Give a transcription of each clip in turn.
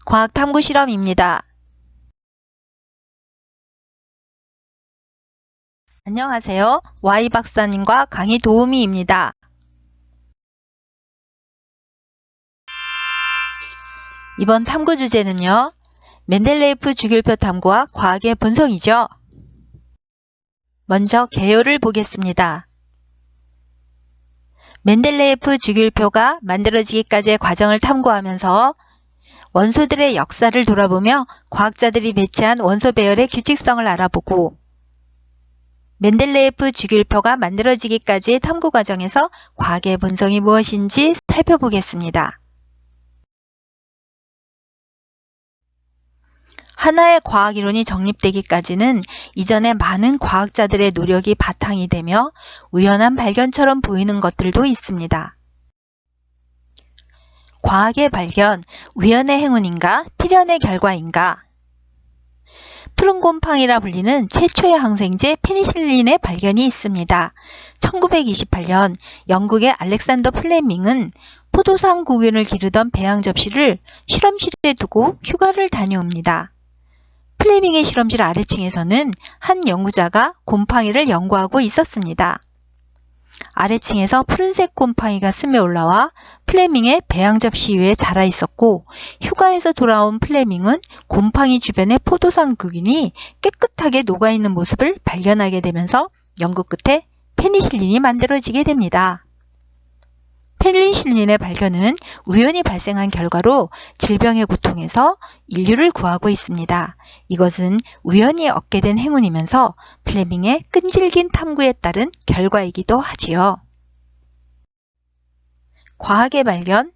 과학탐구 실험입니다. 안녕하세요. Y 박사님과 강의 도우미입니다. 이번 탐구 주제는요. 멘델레예프 주기율표 탐구와 과학의 본성이죠. 먼저 개요를 보겠습니다. 멘델레예프 주기율표가 만들어지기까지의 과정을 탐구하면서 원소들의 역사를 돌아보며 과학자들이 배치한 원소 배열의 규칙성을 알아보고 멘델레예프 주기율표가 만들어지기까지의 탐구 과정에서 과학의 본성이 무엇인지 살펴보겠습니다. 하나의 과학 이론이 정립되기까지는 이전에 많은 과학자들의 노력이 바탕이 되며 우연한 발견처럼 보이는 것들도 있습니다. 과학의 발견, 우연의 행운인가, 필연의 결과인가? 푸른 곰팡이라 불리는 최초의 항생제 페니실린의 발견이 있습니다. 1928년 영국의 알렉산더 플레밍은 포도상구균을 기르던 배양 접시를 실험실에 두고 휴가를 다녀옵니다. 플레밍의 실험실 아래층에서는 한 연구자가 곰팡이를 연구하고 있었습니다. 아래층에서 푸른색 곰팡이가 스며 올라와 플레밍의 배양 접시 위에 자라 있었고 휴가에서 돌아온 플레밍은 곰팡이 주변의 포도상구균이 깨끗하게 녹아있는 모습을 발견하게 되면서 연구 끝에 페니실린이 만들어지게 됩니다. 페니실린의 발견은 우연히 발생한 결과로 질병의 고통에서 인류를 구하고 있습니다. 이것은 우연히 얻게 된 행운이면서 플레밍의 끈질긴 탐구에 따른 결과이기도 하지요. 과학의 발견,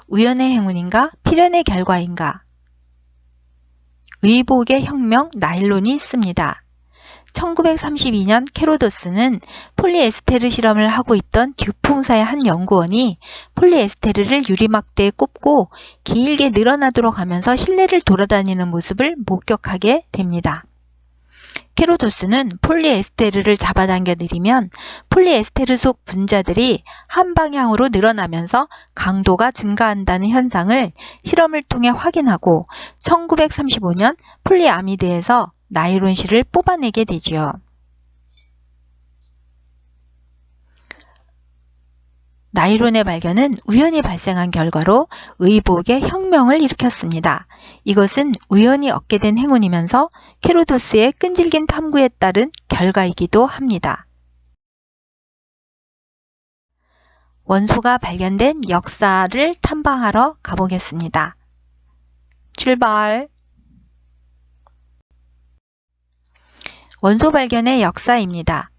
우연의 행운인가, 필연의 결과인가? 의복의 혁명, 나일론이 있습니다. 1932년 케로도스는 폴리에스테르 실험을 하고 있던 듀퐁사의 한 연구원이 폴리에스테르를 유리막대에 꼽고 길게 늘어나도록 하면서 실내를 돌아다니는 모습을 목격하게 됩니다. 케로도스는 폴리에스테르를 잡아당겨 내리면 폴리에스테르 속 분자들이 한 방향으로 늘어나면서 강도가 증가한다는 현상을 실험을 통해 확인하고 1935년 폴리아미드에서 나일론실을 뽑아내게 되지요. 나일론의 발견은 우연히 발생한 결과로 의복의 혁명을 일으켰습니다. 이것은 우연히 얻게 된 행운이면서 케로도스의 끈질긴 탐구에 따른 결과이기도 합니다. 원소가 발견된 역사를 탐방하러 가보겠습니다. 출발! 원소 발견의 역사입니다.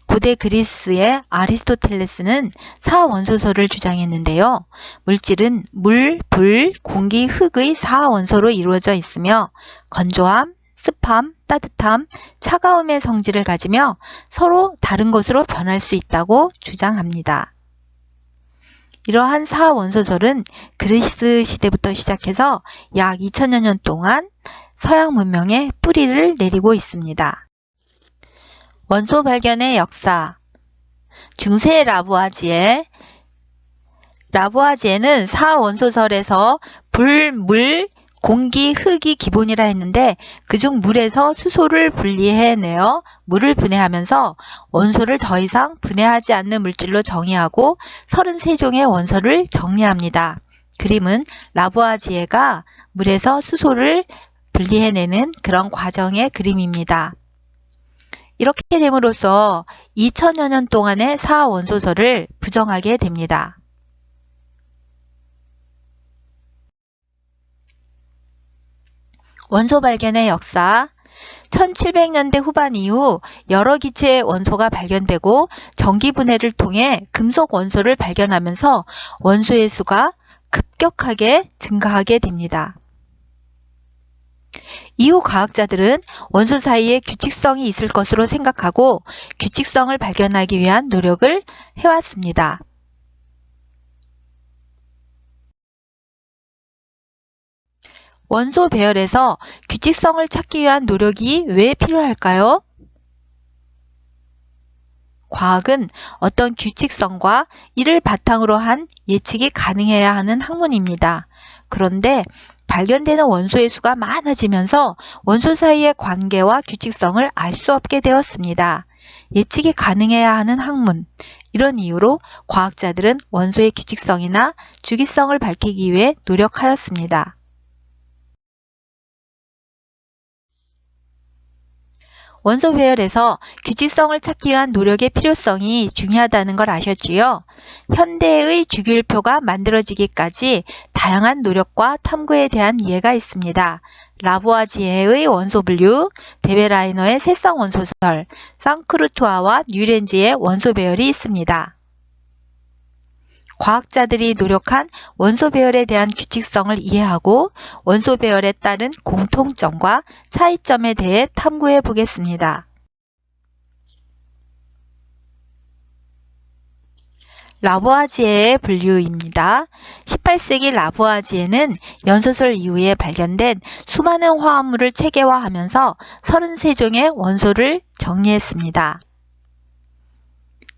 고대 그리스의 아리스토텔레스는 사원소설을 주장했는데요. 물질은 물, 불, 공기, 흙의 4원소로 이루어져 있으며 건조함, 습함, 따뜻함, 차가움의 성질을 가지며 서로 다른 것으로 변할 수 있다고 주장합니다. 이러한 4원소설은 그리스 시대부터 시작해서 약 2000여 년 동안 서양 문명에 뿌리를 내리고 있습니다. 원소 발견의 역사. 중세 라부아지에 라부아지에는 4원소설에서 불, 물, 공기, 흙이 기본이라 했는데 그중 물에서 수소를 분리해내어 물을 분해하면서 원소를 더 이상 분해하지 않는 물질로 정의하고 33종의 원소를 정리합니다. 그림은 라부아지에가 물에서 수소를 분리해내는 그런 과정의 그림입니다. 이렇게 됨으로써 2000여 년 동안의 사원소설을 부정하게 됩니다. 원소 발견의 역사. 1700년대 후반 이후 여러 기체의 원소가 발견되고 전기 분해를 통해 금속 원소를 발견하면서 원소의 수가 급격하게 증가하게 됩니다. 이후 과학자들은 원소 사이에 규칙성이 있을 것으로 생각하고 규칙성을 발견하기 위한 노력을 해왔습니다. 원소 배열에서 규칙성을 찾기 위한 노력이 왜 필요할까요? 과학은 어떤 규칙성과 이를 바탕으로 한 예측이 가능해야 하는 학문입니다. 그런데 발견되는 원소의 수가 많아지면서 원소 사이의 관계와 규칙성을 알 수 없게 되었습니다. 예측이 가능해야 하는 학문. 이런 이유로 과학자들은 원소의 규칙성이나 주기성을 밝히기 위해 노력하였습니다. 원소 배열에서 규칙성을 찾기 위한 노력의 필요성이 중요하다는 걸 아셨지요? 현대의 주기율표가 만들어지기까지 다양한 노력과 탐구에 대한 이해가 있습니다. 라부아지에의 원소 분류, 데베라이너의 세성 원소설, 쌍크루투아와 뉘렌지의 원소 배열이 있습니다. 과학자들이 노력한 원소 배열에 대한 규칙성을 이해하고 원소 배열에 따른 공통점과 차이점에 대해 탐구해 보겠습니다. 라부아지에의 분류입니다. 18세기 라부아지에는 연소설 이후에 발견된 수많은 화합물을 체계화하면서 33종의 원소를 정리했습니다.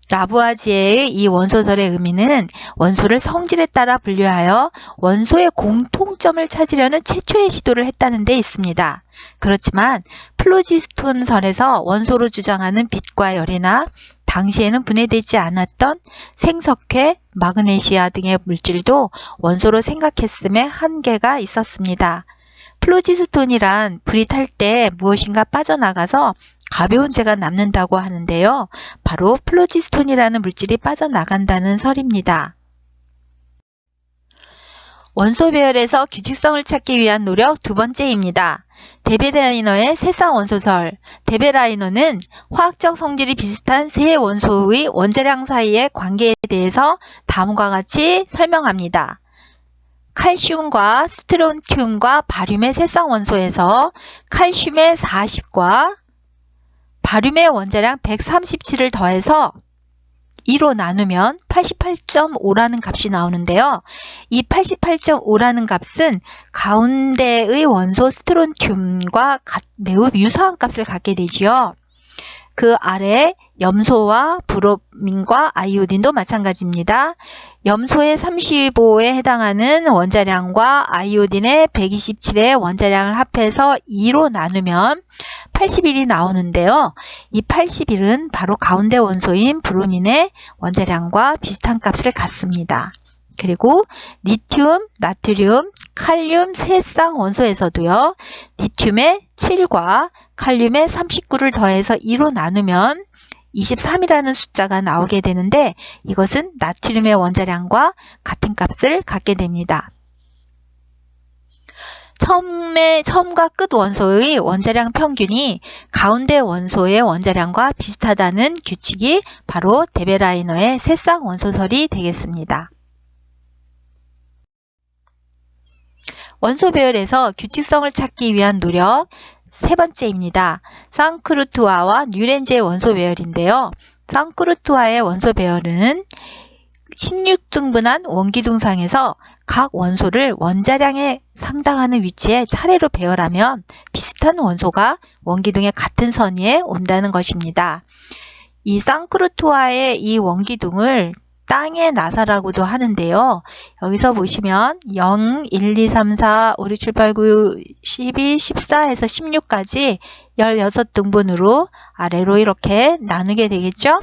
라부아지에의 이 원소설의 의미는 원소를 성질에 따라 분류하여 원소의 공통점을 찾으려는 최초의 시도를 했다는 데 있습니다. 그렇지만 플로지스톤설에서 원소로 주장하는 빛과 열이나 당시에는 분해되지 않았던 생석회, 마그네시아 등의 물질도 원소로 생각했음에 한계가 있었습니다. 플로지스톤이란 불이 탈 때 무엇인가 빠져나가서 가벼운 재가 남는다고 하는데요. 바로 플로지스톤이라는 물질이 빠져나간다는 설입니다. 원소 배열에서 규칙성을 찾기 위한 노력 두 번째입니다. 데베라이너의 세상 원소설. 데베라이너는 화학적 성질이 비슷한 세 원소의 원자량 사이의 관계에 대해서 다음과 같이 설명합니다. 칼슘과 스트론튬과 바륨의 세상 원소에서 칼슘의 40과 바륨의 원자량 137을 더해서 2로 나누면 88.5라는 값이 나오는데요. 이 88.5라는 값은 가운데의 원소 스트론튬과 매우 유사한 값을 갖게 되지요. 그 아래 염소와 브로민과 아이오딘도 마찬가지입니다. 염소의 35에 해당하는 원자량과 아이오딘의 127의 원자량을 합해서 2로 나누면 81이 나오는데요. 이 81은 바로 가운데 원소인 브로민의 원자량과 비슷한 값을 갖습니다. 그리고 리튬, 나트륨, 칼륨 세 쌍 원소에서도요. 리튬의 7과 칼륨의 39를 더해서 2로 나누면 23이라는 숫자가 나오게 되는데 이것은 나트륨의 원자량과 같은 값을 갖게 됩니다. 처음과 끝 원소의 원자량 평균이 가운데 원소의 원자량과 비슷하다는 규칙이 바로 데베라이너의 세쌍 원소설이 되겠습니다. 원소 배열에서 규칙성을 찾기 위한 노력 세 번째입니다. 쌍크루투아와 뉘렌지의 원소 배열인데요. 쌍크루투아의 원소 배열은 16등분한 원기둥상에서 각 원소를 원자량에 상당하는 위치에 차례로 배열하면 비슷한 원소가 원기둥의 같은 선 위에 온다는 것입니다. 이 쌍크루투아의 이 원기둥을 땅의 나사라고도 하는데요. 여기서 보시면 0, 1, 2, 3, 4, 5, 6, 7, 8, 9, 12, 14에서 16까지 16등분으로 아래로 이렇게 나누게 되겠죠.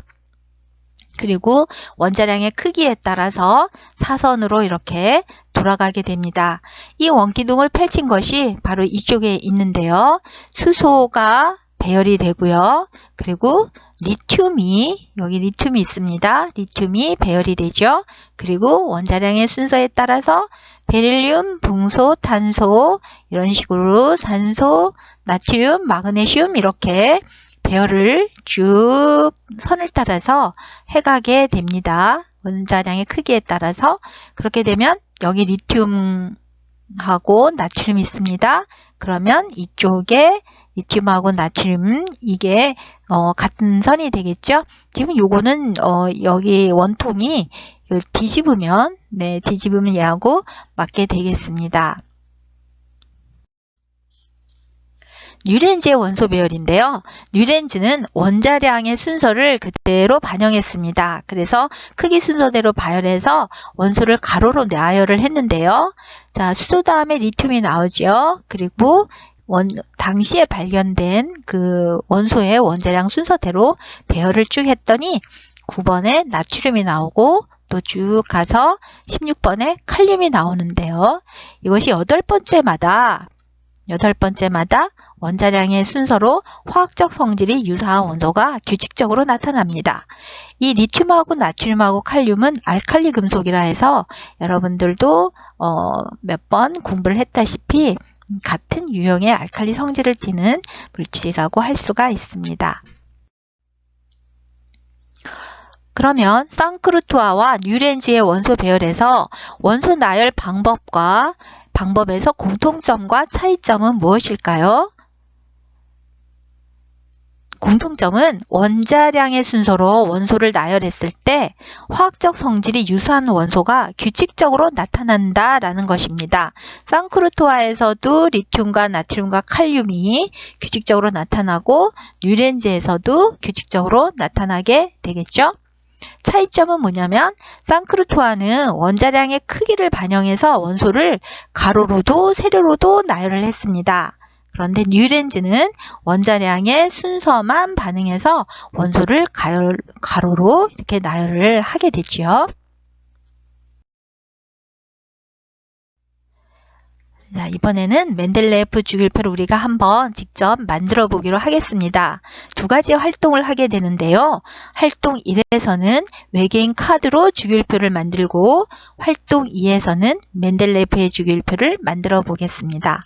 그리고 원자량의 크기에 따라서 사선으로 이렇게 돌아가게 됩니다. 이 원기둥을 펼친 것이 바로 이쪽에 있는데요. 수소가 배열이 되고요. 그리고 여기 리튬이 있습니다. 리튬이 배열이 되죠. 그리고 원자량의 순서에 따라서 베릴륨, 붕소, 탄소 이런 식으로 산소, 나트륨, 마그네슘 이렇게 배열을 쭉 선을 따라서 해가게 됩니다. 원자량의 크기에 따라서. 그렇게 되면 여기 리튬하고 나트륨이 있습니다. 그러면 이쪽에 리튬하고 나트륨 이게 같은 선이 되겠죠. 지금 요거는 여기 원통이 뒤집으면 얘하고 맞게 되겠습니다. 뉴렌즈의 원소 배열인데요. 뉴렌즈는 원자량의 순서를 그대로 반영했습니다. 그래서 크기 순서대로 배열해서 원소를 가로로 나열을 했는데요. 자, 수소 다음에 리튬이 나오죠. 그리고 당시에 발견된 그 원소의 원자량 순서대로 배열을 쭉 했더니 9번에 나트륨이 나오고 또 쭉 가서 16번에 칼륨이 나오는데요. 이것이 8번째마다 원자량의 순서로 화학적 성질이 유사한 원소가 규칙적으로 나타납니다. 이 리튬하고 나트륨하고 칼륨은 알칼리 금속이라 해서 여러분들도 몇 번 공부를 했다시피 같은 유형의 알칼리 성질을 띠는 물질이라고 할 수가 있습니다. 그러면 쌍크루토아와 뉴렌즈의 원소 배열에서 원소 나열 방법에서 공통점과 차이점은 무엇일까요? 공통점은 원자량의 순서로 원소를 나열했을 때 화학적 성질이 유사한 원소가 규칙적으로 나타난다라는 것입니다. 쌍크루토아에서도 리튬과 나트륨과 칼륨이 규칙적으로 나타나고 뉴렌즈에서도 규칙적으로 나타나게 되겠죠. 차이점은 뭐냐면 쌍크루토아는 원자량의 크기를 반영해서 원소를 가로로도 세로로도 나열을 했습니다. 그런데 뉴렌즈는 원자량의 순서만 반응해서 원소를 가로로 이렇게 나열을 하게 되지요. 자, 이번에는 멘델레예프 주기율표를 우리가 한번 직접 만들어 보기로 하겠습니다. 두 가지 활동을 하게 되는데요. 활동 1에서는 외계인 카드로 주기율표를 만들고 활동 2에서는 멘델레예프의 주기율표를 만들어 보겠습니다.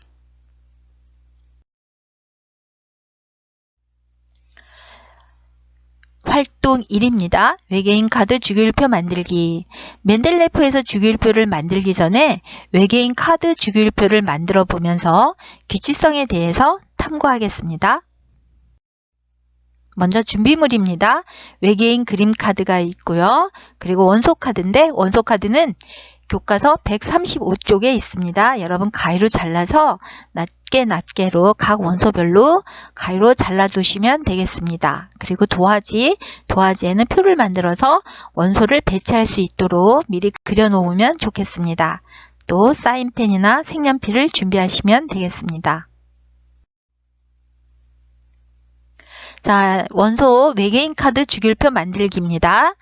활동 1입니다. 외계인 카드 주기율표 만들기. 멘델레예프에서 주기율표를 만들기 전에 외계인 카드 주기율표를 만들어 보면서 규칙성에 대해서 탐구하겠습니다. 먼저 준비물입니다. 외계인 그림 카드가 있고요. 그리고 원소 카드인데 원소 카드는 교과서 135쪽에 있습니다. 여러분 가위로 잘라서 낱개로 각 원소별로 가위로 잘라두시면 되겠습니다. 그리고 도화지에는 표를 만들어서 원소를 배치할 수 있도록 미리 그려놓으면 좋겠습니다. 또 사인펜이나 색연필을 준비하시면 되겠습니다. 자, 원소 외계인 카드 주기율표 만들기입니다.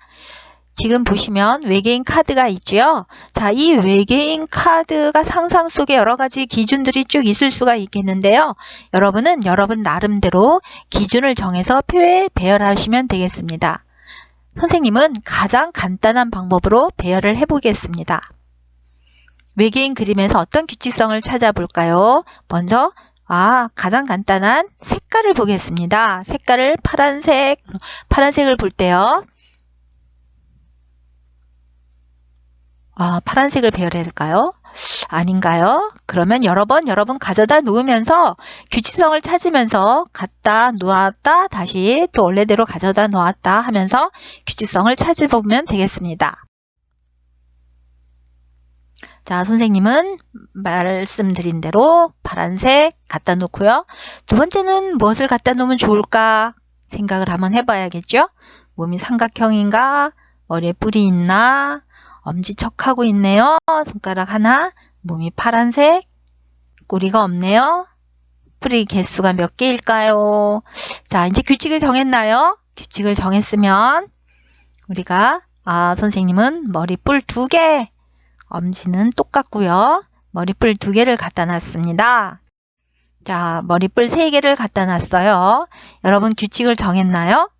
지금 보시면 외계인 카드가 있죠. 자, 이 외계인 카드가 상상 속에 여러 가지 기준들이 쭉 있을 수가 있겠는데요. 여러분은 여러분 나름대로 기준을 정해서 표에 배열하시면 되겠습니다. 선생님은 가장 간단한 방법으로 배열을 해보겠습니다. 외계인 그림에서 어떤 규칙성을 찾아볼까요? 먼저 가장 간단한 색깔을 보겠습니다. 색깔을 파란색을 볼 때요. 파란색을 배열해야 될까요? 아닌가요? 그러면 여러 번 가져다 놓으면서 규칙성을 찾으면서 갖다 놓았다 다시 또 원래대로 가져다 놓았다 하면서 규칙성을 찾아보면 되겠습니다. 자, 선생님은 말씀드린 대로 파란색 갖다 놓고요. 두 번째는 무엇을 갖다 놓으면 좋을까 생각을 한번 해봐야겠죠? 몸이 삼각형인가? 머리에 뿔이 있나? 엄지척하고 있네요. 손가락 하나, 몸이 파란색, 꼬리가 없네요. 뿔이 개수가 몇 개일까요? 자, 이제 규칙을 정했나요? 규칙을 정했으면 우리가 선생님은 머리뿔 2개, 엄지는 똑같고요. 머리뿔 2개를 갖다 놨습니다. 자, 머리뿔 3개를 갖다 놨어요. 여러분 규칙을 정했나요?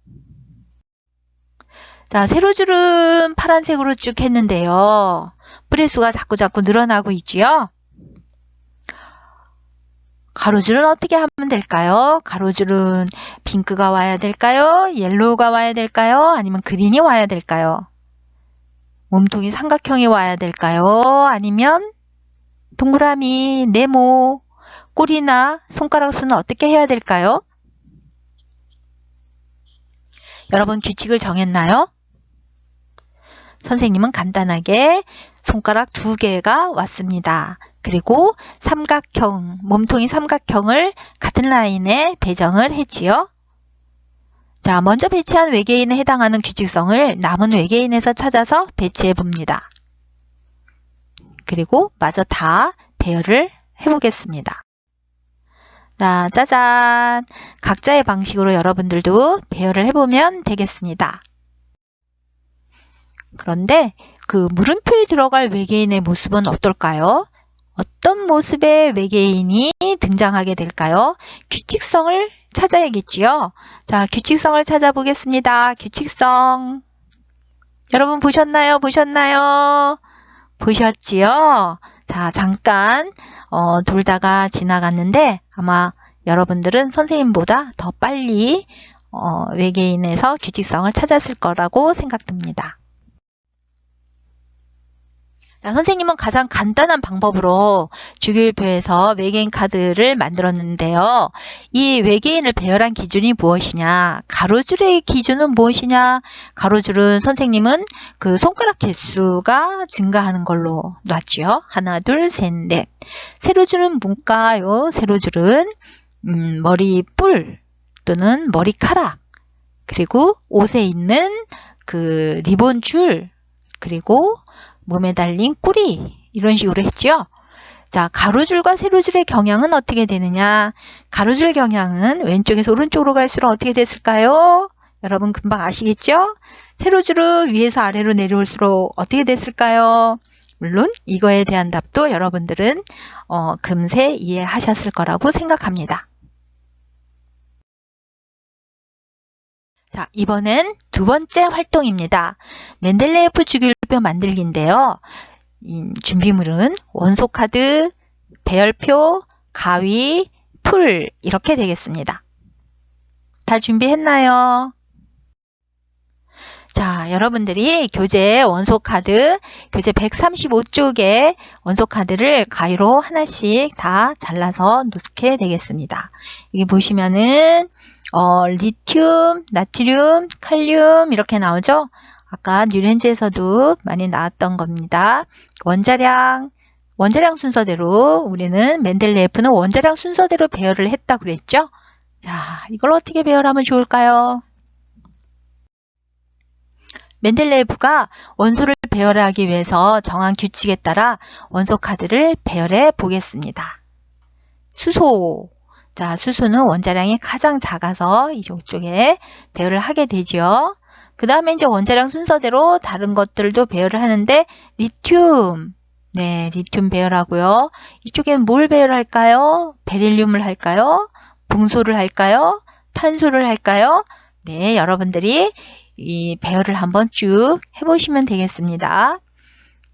자, 세로줄은 파란색으로 쭉 했는데요. 뿔의 수가 자꾸 늘어나고 있지요. 가로줄은 어떻게 하면 될까요? 가로줄은 핑크가 와야 될까요? 옐로우가 와야 될까요? 아니면 그린이 와야 될까요? 몸통이 삼각형이 와야 될까요? 아니면 동그라미, 네모, 꼬리나 손가락 수는 어떻게 해야 될까요? 여러분 규칙을 정했나요? 선생님은 간단하게 손가락 2개가 왔습니다. 그리고 삼각형, 몸통이 삼각형을 같은 라인에 배정을 했지요. 자, 먼저 배치한 외계인에 해당하는 규칙성을 남은 외계인에서 찾아서 배치해 봅니다. 그리고 마저 다 배열을 해보겠습니다. 자, 짜잔! 각자의 방식으로 여러분들도 배열을 해보면 되겠습니다. 그런데 그 물음표에 들어갈 외계인의 모습은 어떨까요? 어떤 모습의 외계인이 등장하게 될까요? 규칙성을 찾아야겠지요. 자, 규칙성을 찾아보겠습니다. 규칙성. 여러분 보셨나요? 보셨나요? 보셨지요? 자, 잠깐 돌다가 지나갔는데 아마 여러분들은 선생님보다 더 빨리 외계인에서 규칙성을 찾았을 거라고 생각됩니다. 자, 선생님은 가장 간단한 방법으로 주기율표에서 외계인 카드를 만들었는데요. 이 외계인을 배열한 기준이 무엇이냐? 가로줄의 기준은 무엇이냐? 가로줄은 선생님은 그 손가락 개수가 증가하는 걸로 놨지요. 하나, 둘, 셋, 넷. 세로줄은 뭘까요? 세로줄은 머리뿔 또는 머리카락, 그리고 옷에 있는 그 리본줄, 그리고 몸에 달린 꼬리, 이런 식으로 했죠. 자, 가로줄과 세로줄의 경향은 어떻게 되느냐? 가로줄 경향은 왼쪽에서 오른쪽으로 갈수록 어떻게 됐을까요? 여러분 금방 아시겠죠? 세로줄은 위에서 아래로 내려올수록 어떻게 됐을까요? 물론 이거에 대한 답도 여러분들은 금세 이해하셨을 거라고 생각합니다. 자, 이번엔 두 번째 활동입니다. 멘델레예프 주기율표 만들기인데요. 준비물은 원소 카드, 배열표, 가위, 풀 이렇게 되겠습니다. 다 준비했나요? 자, 여러분들이 교재 원소 카드, 교재 135쪽에 원소 카드를 가위로 하나씩 다 잘라서 놓게 되겠습니다. 여기 보시면은 리튬, 나트륨, 칼륨 이렇게 나오죠? 아까 뉴렌즈에서도 많이 나왔던 겁니다. 원자량 순서대로 우리는 멘델레예프는 원자량 순서대로 배열을 했다고 그랬죠? 자, 이걸 어떻게 배열하면 좋을까요? 멘델레예프가 원소를 배열하기 위해서 정한 규칙에 따라 원소 카드를 배열해 보겠습니다. 수소. 자, 수소는 원자량이 가장 작아서 이쪽에 배열을 하게 되죠. 그 다음에 이제 원자량 순서대로 다른 것들도 배열을 하는데 리튬. 네, 리튬 배열하고요. 이쪽엔 뭘 배열할까요? 베릴륨을 할까요? 붕소를 할까요? 탄소를 할까요? 네, 여러분들이 이 배열을 한번 쭉 해보시면 되겠습니다.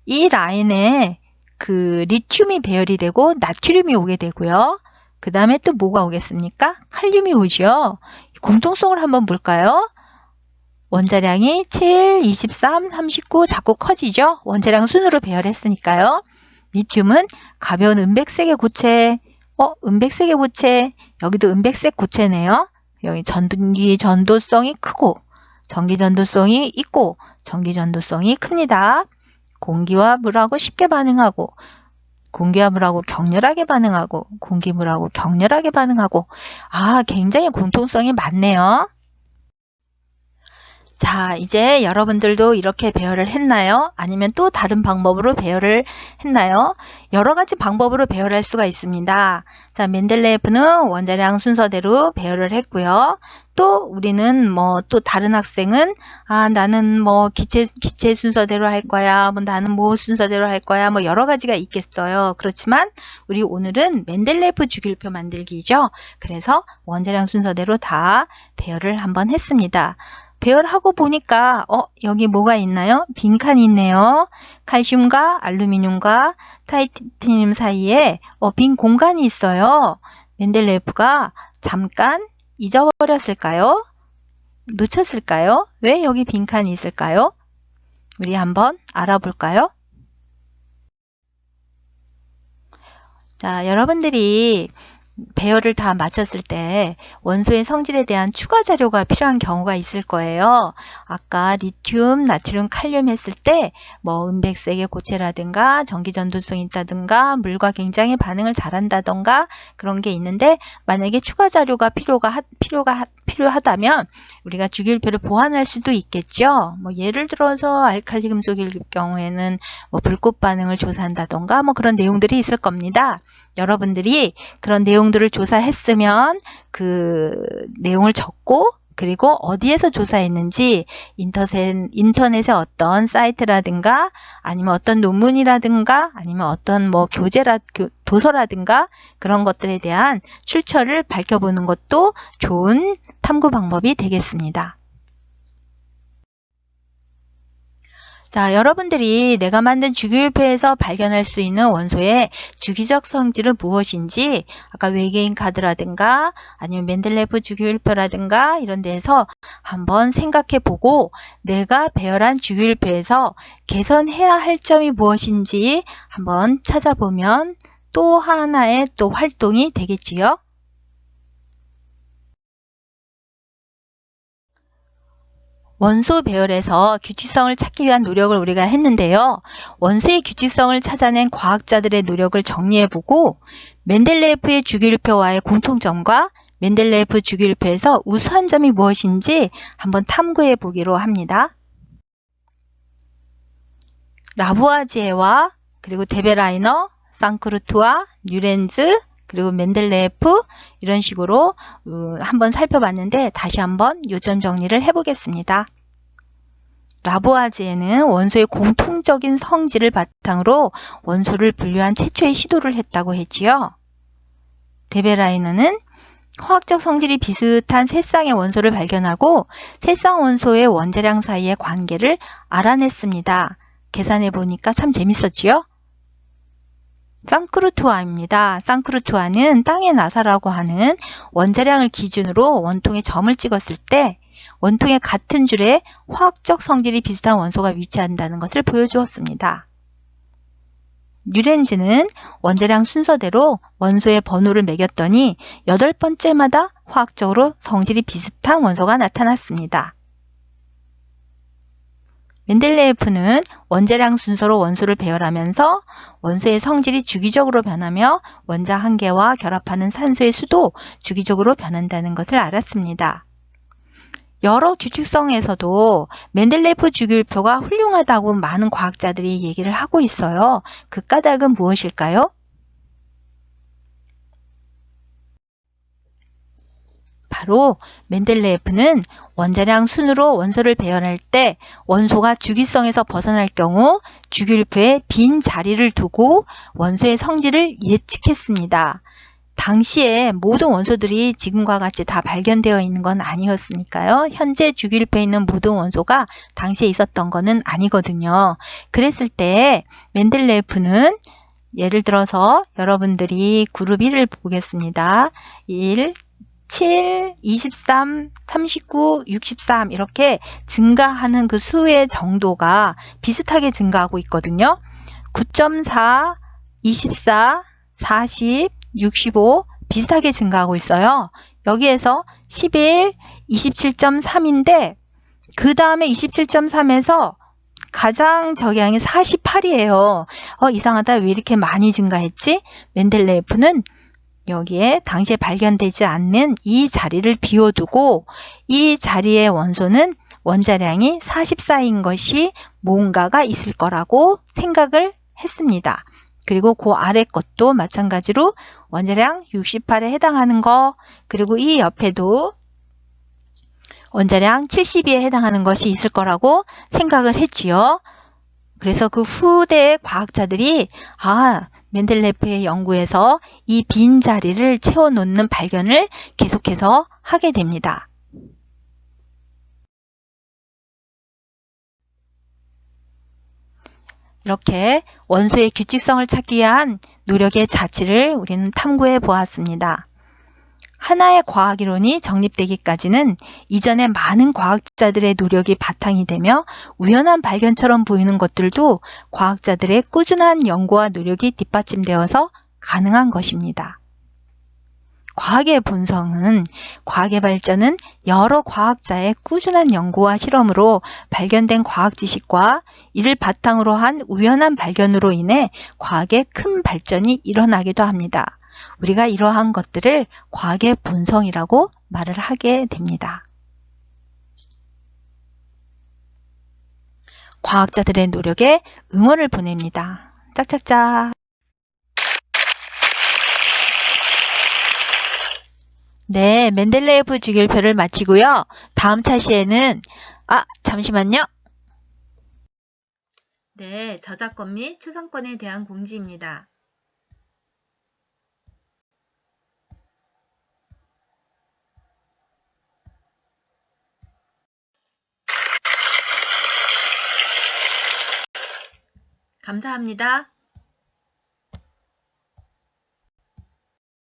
이 라인에 그 리튬이 배열이 되고 나트륨이 오게 되고요. 그 다음에 또 뭐가 오겠습니까? 칼륨이 오죠. 공통성을 한번 볼까요? 원자량이 7, 23, 39 자꾸 커지죠. 원자량 순으로 배열했으니까요. 리튬은 가벼운 은백색의 고체, 은백색의 고체, 여기도 은백색 고체네요. 여기 전기 전도성이 크고 전기 전도성이 있고 전기 전도성이 큽니다. 공기와 물하고 쉽게 반응하고 공기와 물하고 격렬하게 반응하고 공기물하고 격렬하게 반응하고 굉장히 공통성이 많네요. 자, 이제 여러분들도 이렇게 배열을 했나요? 아니면 또 다른 방법으로 배열을 했나요? 여러 가지 방법으로 배열할 수가 있습니다. 자, 멘델레예프는 원자량 순서대로 배열을 했고요. 또 우리는 또 다른 학생은 나는 기체 순서대로 할 거야. 나는 순서대로 할 거야. 여러 가지가 있겠어요. 그렇지만 우리 오늘은 멘델레예프 주기율표 만들기죠. 그래서 원자량 순서대로 다 배열을 한번 했습니다. 배열하고 보니까 여기 뭐가 있나요? 빈칸이 있네요. 칼슘과 알루미늄과 타이타늄 사이에 빈 공간이 있어요. 멘델레예프가 잠깐 잊어버렸을까요? 놓쳤을까요? 왜 여기 빈칸이 있을까요? 우리 한번 알아볼까요? 자, 여러분들이 배열을 다 마쳤을 때 원소의 성질에 대한 추가 자료가 필요한 경우가 있을 거예요. 아까 리튬, 나트륨, 칼륨 했을 때 뭐 은백색의 고체라든가 전기 전도성이 있다든가 물과 굉장히 반응을 잘한다던가 그런 게 있는데, 만약에 추가 자료가 필요하다면 우리가 주기율표를 보완할 수도 있겠죠. 뭐 예를 들어서 알칼리 금속일 경우에는 뭐 불꽃 반응을 조사한다던가 뭐 그런 내용들이 있을 겁니다. 여러분들이 그런 내용들을 조사했으면 그 내용을 적고, 그리고 어디에서 조사했는지 인터넷의 어떤 사이트라든가 아니면 어떤 논문이라든가 아니면 어떤 뭐 도서라든가 그런 것들에 대한 출처를 밝혀보는 것도 좋은 탐구 방법이 되겠습니다. 자, 여러분들이 내가 만든 주기율표에서 발견할 수 있는 원소의 주기적 성질은 무엇인지 아까 외계인 카드라든가 아니면 멘델레프 주기율표라든가 이런 데에서 한번 생각해 보고, 내가 배열한 주기율표에서 개선해야 할 점이 무엇인지 한번 찾아보면 또 하나의 또 활동이 되겠지요. 원소 배열에서 규칙성을 찾기 위한 노력을 우리가 했는데요. 원소의 규칙성을 찾아낸 과학자들의 노력을 정리해보고, 멘델레예프의 주기율표와의 공통점과 멘델레예프 주기율표에서 우수한 점이 무엇인지 한번 탐구해 보기로 합니다. 라부아지에와 그리고 데베라이너, 쌍크루트와 뉴렌즈, 그리고 멘델레예프 이런 식으로 한번 살펴봤는데, 다시 한번 요점 정리를 해보겠습니다. 라부아지에는 원소의 공통적인 성질을 바탕으로 원소를 분류한 최초의 시도를 했다고 했지요. 데베라이너는 화학적 성질이 비슷한 세 쌍의 원소를 발견하고 세 쌍 원소의 원자량 사이의 관계를 알아냈습니다. 계산해 보니까 참 재밌었지요? 쌍크루트와입니다. 쌍크루트와는 땅의 나사라고 하는 원자량을 기준으로 원통에 점을 찍었을 때 원통의 같은 줄에 화학적 성질이 비슷한 원소가 위치한다는 것을 보여주었습니다. 뉴렌즈는 원자량 순서대로 원소의 번호를 매겼더니 8번째마다 화학적으로 성질이 비슷한 원소가 나타났습니다. 멘델레예프는 원자량 순서로 원소를 배열하면서 원소의 성질이 주기적으로 변하며 원자 한 개와 결합하는 산소의 수도 주기적으로 변한다는 것을 알았습니다. 여러 규칙성에서도 멘델레예프 주기율표가 훌륭하다고 많은 과학자들이 얘기를 하고 있어요. 그 까닭은 무엇일까요? 바로 멘델레예프는 원자량 순으로 원소를 배열할 때 원소가 주기성에서 벗어날 경우 주기율표에 빈 자리를 두고 원소의 성질을 예측했습니다. 당시에 모든 원소들이 지금과 같이 다 발견되어 있는 건 아니었으니까요. 현재 주기율표에 있는 모든 원소가 당시에 있었던 거는 아니거든요. 그랬을 때 멘델레예프는 예를 들어서 여러분들이 그룹 1을 보겠습니다. 1, 7, 23, 39, 63 이렇게 증가하는 그 수의 정도가 비슷하게 증가하고 있거든요. 9.4, 24, 40, 65 비슷하게 증가하고 있어요. 여기에서 11, 27.3인데 그 다음에 27.3에서 가장 적양이 48이에요. 이상하다. 왜 이렇게 많이 증가했지? 멘델레예프는 여기에 당시에 발견되지 않는 이 자리를 비워두고 이 자리의 원소는 원자량이 44인 것이 뭔가가 있을 거라고 생각을 했습니다. 그리고 그 아래 것도 마찬가지로 원자량 68에 해당하는 거, 그리고 이 옆에도 원자량 72에 해당하는 것이 있을 거라고 생각을 했지요. 그래서 그 후대 과학자들이 멘델레예프의 연구에서 이 빈자리를 채워놓는 발견을 계속해서 하게 됩니다. 이렇게 원소의 규칙성을 찾기 위한 노력의 자취를 우리는 탐구해 보았습니다. 하나의 과학이론이 정립되기까지는 이전에 많은 과학자들의 노력이 바탕이 되며 우연한 발견처럼 보이는 것들도 과학자들의 꾸준한 연구와 노력이 뒷받침되어서 가능한 것입니다. 과학의 본성은 과학의 발전은 여러 과학자의 꾸준한 연구와 실험으로 발견된 과학 지식과 이를 바탕으로 한 우연한 발견으로 인해 과학의 큰 발전이 일어나기도 합니다. 우리가 이러한 것들을 과학의 본성이라고 말을 하게 됩니다. 과학자들의 노력에 응원을 보냅니다. 짝짝짝. 네, 멘델레예프 주기율표를 마치고요. 다음 차시에는 잠시만요. 네, 저작권 및 초상권에 대한 공지입니다. 감사합니다.